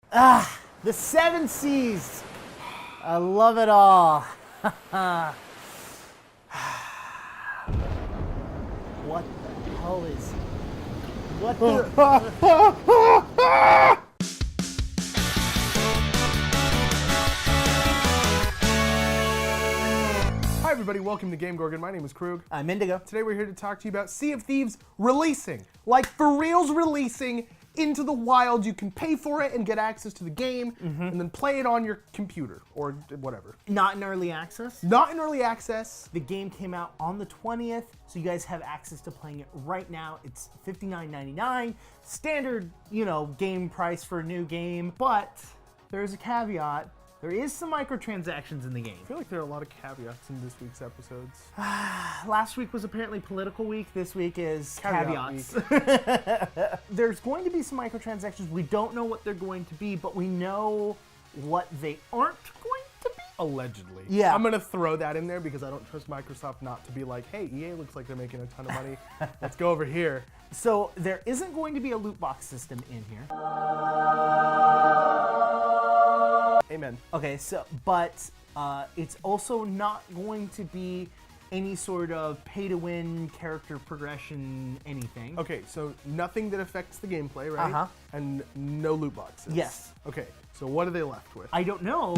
The 7 C's. I love it all. What the hell is... What the... Hi everybody, welcome to GameGorgon. My name is Krug. I'm Indigo. Today we're here to talk to you about Sea of Thieves releasing. Like for reals releasing into the wild. You can pay for it and get access to the game and then play it on your computer or whatever. Not in early access. Not in early access. The game came out on the 20th, so you guys have access to playing it right now. It's $59.99, standard, game price for a new game. But there's a caveat. There is some microtransactions in the game. I feel like there are a lot of caveats in this week's episodes. Last week was apparently political week. This week is Caveat caveats. There's going to be some microtransactions. We don't know what they're going to be, but we know what they aren't going to be. Allegedly. Yeah. I'm going to throw that in there because I don't trust Microsoft not to be like, hey, EA looks like they're making a ton of money. Let's go over here. So there isn't going to be a loot box system in here. Amen. Okay, but it's also not going to be any sort of pay-to-win character progression anything. Okay, so nothing that affects the gameplay, right? Uh-huh. And no loot boxes. Yes. Okay, so what are they left with? I don't know,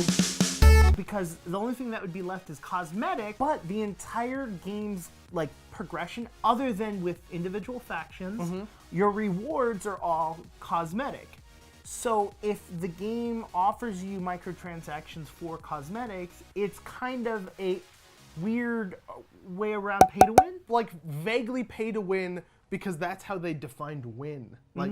because the only thing that would be left is cosmetic, but the entire game's progression, other than with individual factions, your rewards are all cosmetic. So if the game offers you microtransactions for cosmetics, it's kind of a weird way around pay to win. Like vaguely pay to win because that's how they defined win. Like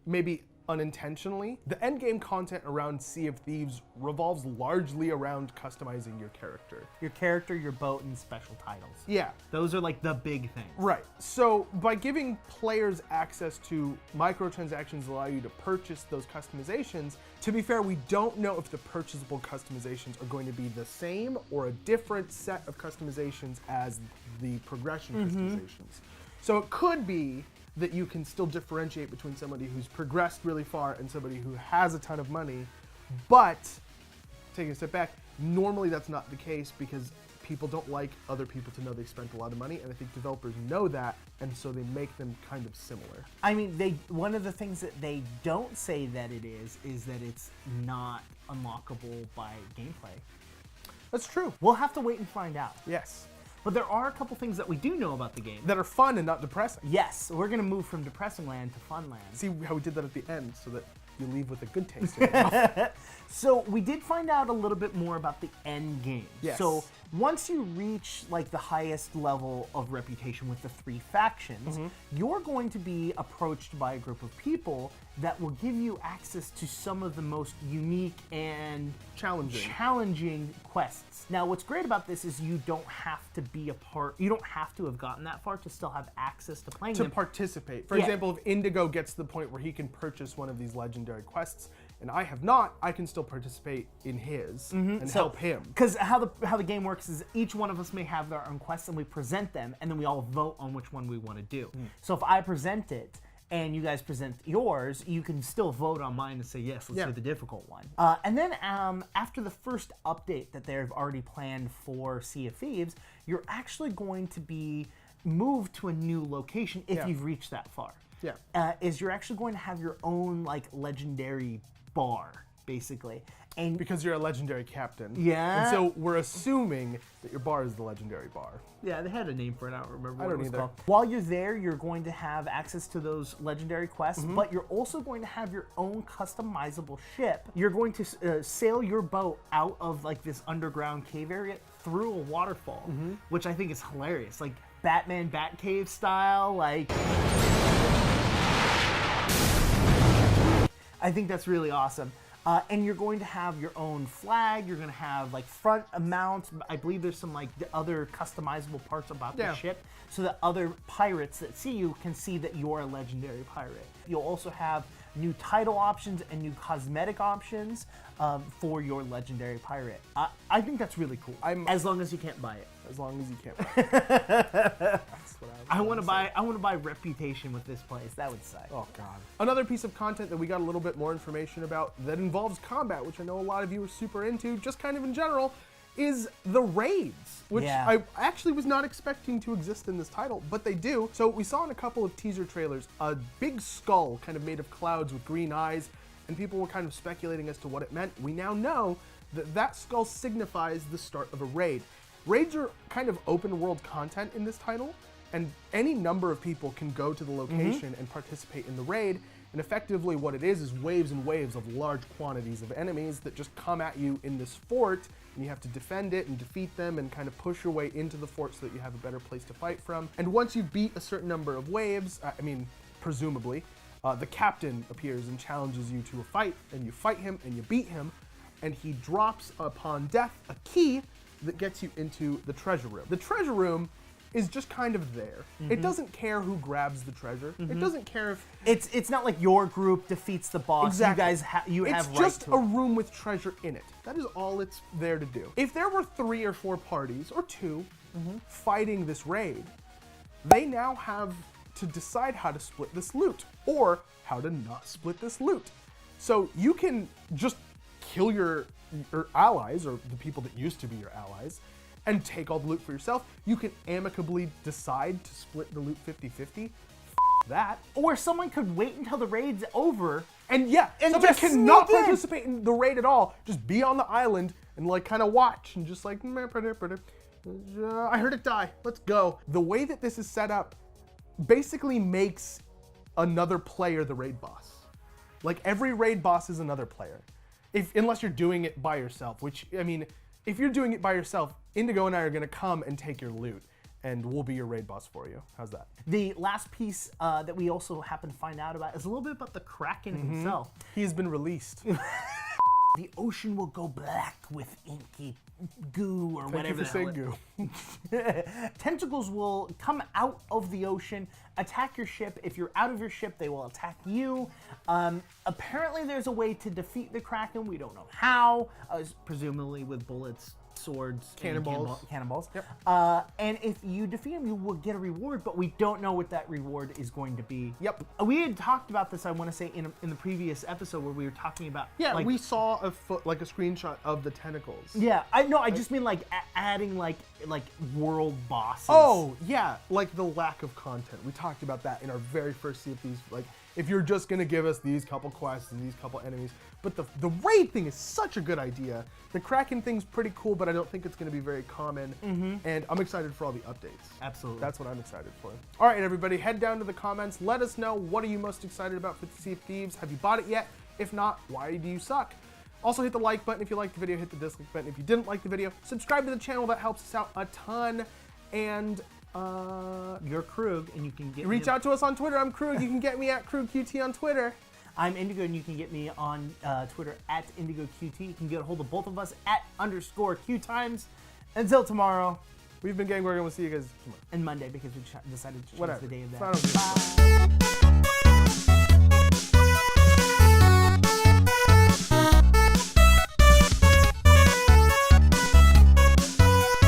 maybe unintentionally. The endgame content around Sea of Thieves revolves largely around customizing your character. Your character, your boat, and special titles. Yeah. Those are the big things. Right. So by giving players access to microtransactions that allow you to purchase those customizations, to be fair, we don't know if the purchasable customizations are going to be the same or a different set of customizations as the progression customizations. So it could be that you can still differentiate between somebody who's progressed really far and somebody who has a ton of money. But, taking a step back, normally that's not the case because people don't like other people to know they spent a lot of money, and I think developers know that, and so they make them kind of similar. I mean, one of the things that they don't say that it is that it's not unlockable by gameplay. That's true. We'll have to wait and find out. Yes. But there are a couple things that we do know about the game. That are fun and not depressing. Yes, we're going to move from depressing land to fun land. See how we did that at the end so that you leave with a good taste in your mouth. So we did find out a little bit more about the end game. Yes. So once you reach the highest level of reputation with the 3 factions, you're going to be approached by a group of people that will give you access to some of the most unique and challenging quests. Now, what's great about this is you don't have to be you don't have to have gotten that far to still have access to playing them. To participate. For example, if Indigo gets to the point where he can purchase one of these legendary quests, and I have not, I can still participate in his and help him. Because how the game works is each one of us may have their own quests, and we present them, and then we all vote on which one we want to do. So if I present it, and you guys present yours, you can still vote on mine and say, yes, let's do the difficult one. And then after the first update that they've already planned for Sea of Thieves, you're actually going to be moved to a new location if you've reached that far. Yeah. Is you're actually going to have your own legendary bar, basically. And because you're a legendary captain. Yeah. And so we're assuming that your bar is the legendary bar. Yeah, they had a name for it. I don't remember what it was either. called. While you're there, you're going to have access to those legendary quests, but you're also going to have your own customizable ship. You're going to sail your boat out of this underground cave area through a waterfall, which I think is hilarious. Batman Batcave style, I think that's really awesome. And you're going to have your own flag. You're going to have front mounts. I believe there's some other customizable parts about the ship, so that other pirates that see you can see that you're a legendary pirate. You'll also have new title options and new cosmetic options for your legendary pirate. I think that's really cool. As long as you can't buy it. as long as you can't buy it. That's what I want to buy reputation with this place. That would suck. Oh God. Another piece of content that we got a little bit more information about that involves combat, which I know a lot of you are super into, just kind of in general, is the raids, which I actually was not expecting to exist in this title, but they do. So we saw in a couple of teaser trailers a big skull kind of made of clouds with green eyes, and people were kind of speculating as to what it meant. We now know that that skull signifies the start of a raid. Raids are kind of open world content in this title, and any number of people can go to the location and participate in the raid. And effectively what it is waves and waves of large quantities of enemies that just come at you in this fort, and you have to defend it and defeat them and kind of push your way into the fort so that you have a better place to fight from. And once you beat a certain number of waves, presumably, the captain appears and challenges you to a fight, and you fight him and you beat him, and he drops upon death a key that gets you into the treasure room. The treasure room is just kind of there. It doesn't care who grabs the treasure. It doesn't care if it's not like your group defeats the boss. Exactly. You guys have It's right just to a it. room with treasure in it. That is all it's there to do. If there were 3 or 4 parties or 2 fighting this raid, they now have to decide how to split this loot or how to not split this loot. So you can just kill your allies, or the people that used to be your allies, and take all the loot for yourself. You can amicably decide to split the loot 50-50. That. Or someone could wait until the raid's over. And someone just cannot sneak in. participate in the raid at all. Just be on the island and like kind of watch and just like, I heard it die, let's go. The way that this is set up basically makes another player the raid boss. Like every raid boss is another player. Unless you're doing it by yourself, which, I mean, if you're doing it by yourself, Indigo and I are gonna come and take your loot, and we'll be your raid boss for you. How's that? The last piece that we also happen to find out about is a little bit about the Kraken himself. He has been released. The ocean will go black with inky goo or whatever. Thank you for saying goo. Tentacles will come out of the ocean, attack your ship. If you're out of your ship, they will attack you. Apparently there's a way to defeat the Kraken. We don't know how, presumably with bullets, swords, cannonballs. Cannonballs. Yep. And if you defeat him, you will get a reward, but we don't know what that reward is going to be. Yep. We had talked about this, I want to say, in the previous episode where we were talking about. Yeah, like, we saw a screenshot of the tentacles. Yeah, I just mean like adding like world bosses. Oh, yeah, like the lack of content. We talked about that in our very first Sea of Thieves. Like, if you're just gonna give us these couple quests and these couple enemies, but the raid thing is such a good idea. The Kraken thing's pretty cool, but I don't think it's gonna be very common. And I'm excited for all the updates. Absolutely. That's what I'm excited for. All right, everybody, head down to the comments. Let us know, what are you most excited about for Sea of Thieves? Have you bought it yet? If not, why do you suck? Also, hit the like button if you liked the video, hit the dislike button if you didn't like the video. Subscribe to the channel, that helps us out a ton. And You're Krug, and you can get reach out to us on Twitter. I'm Krug. You can get me at KrugQT on Twitter. I'm Indigo, and you can get me on Twitter at IndigoQT. You can get a hold of both of us at _QueueTimes. Until tomorrow. We've been GameGorgon. We'll see you guys tomorrow. And Monday, because we decided to choose Whatever. the day of I don't give a that. Bye.